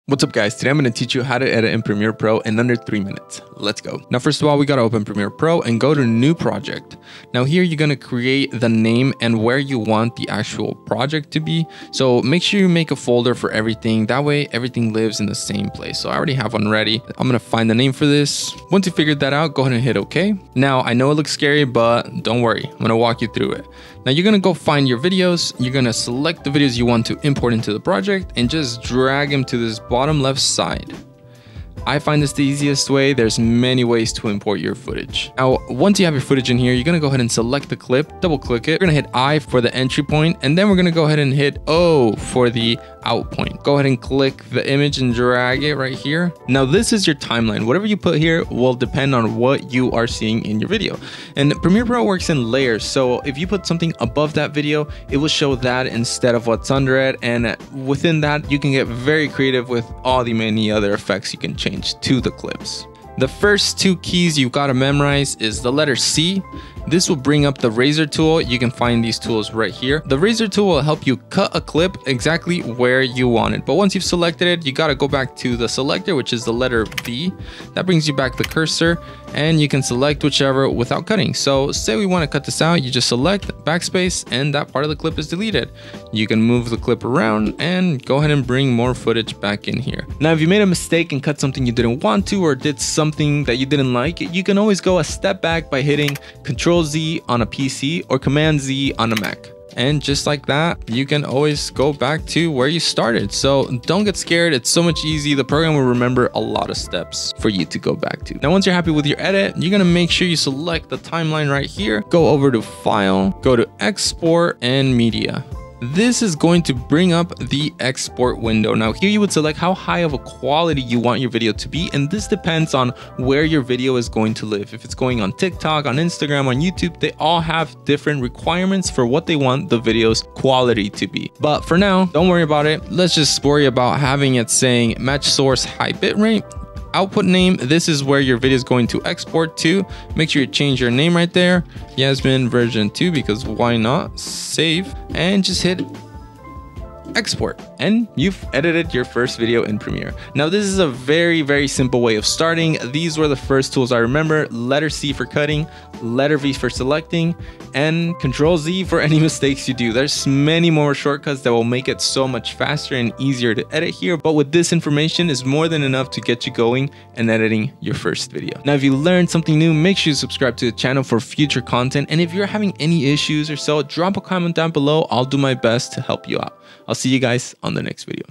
What's up guys, today I'm going to teach you how to edit in Premiere Pro in under 3 minutes. Let's go. Now first of all, we got to open Premiere Pro and go to new project. Now here you're going to create the name and where you want the actual project to be. So make sure you make a folder for everything. That way everything lives in the same place. So I already have one ready. I'm going to find the name for this. Once you figured that out, go ahead and hit OK. Now I know it looks scary, but don't worry. I'm going to walk you through it. Now you're going to go find your videos. You're going to select the videos you want to import into the project and just drag them to this bottom left side. I find this the easiest way. There's many ways to import your footage. Now, once you have your footage in here, you're gonna go ahead and select the clip, double click it. We're gonna hit I for the entry point, and then we're gonna go ahead and hit O for the out point. Go ahead and click the image and drag it right here. Now, this is your timeline. Whatever you put here will depend on what you are seeing in your video. And Premiere Pro works in layers. So if you put something above that video, it will show that instead of what's under it. And within that, you can get very creative with all the many other effects you can change to the clips. The first two keys you've got to memorize is the letter C. This will bring up the razor tool. You can find these tools right here. The razor tool will help you cut a clip exactly where you want it. But once you've selected it, you got to go back to the selector, which is the letter B. That brings you back the cursor and you can select whichever without cutting. So say we want to cut this out, you just select backspace and that part of the clip is deleted. You can move the clip around and go ahead and bring more footage back in here. Now, if you made a mistake and cut something you didn't want to or did something that you didn't like, you can always go a step back by hitting Control Z on a PC or Command Z on a Mac. And just like that, you can always go back to where you started. So don't get scared. It's so much easy. The program will remember a lot of steps for you to go back to. Now, once you're happy with your edit, you're going to make sure you select the timeline right here. Go over to File, go to Export and Media. This is going to bring up the export window. Now here you would select how high of a quality you want your video to be, and this depends on where your video is going to live. If it's going on TikTok, on Instagram, on YouTube, they all have different requirements for what they want the video's quality to be. But for now, don't worry about it. Let's just worry about having it saying match source high bitrate. Output name, this is where your video is going to export to. Make sure you change your name right there, Yasmin version 2, because why not? Save and just hit export, and you've edited your first video in Premiere. Now this is a very simple way of starting. These were the first tools I remember: letter C for cutting, letter V for selecting, and Control Z for any mistakes you do. There's many more shortcuts that will make it so much faster and easier to edit here, but with this information is more than enough to get you going and editing your first video. Now if you learned something new, make sure you subscribe to the channel for future content, and if you're having any issues or so, drop a comment down below. I'll do my best to help you out. I'll see you guys on the next video.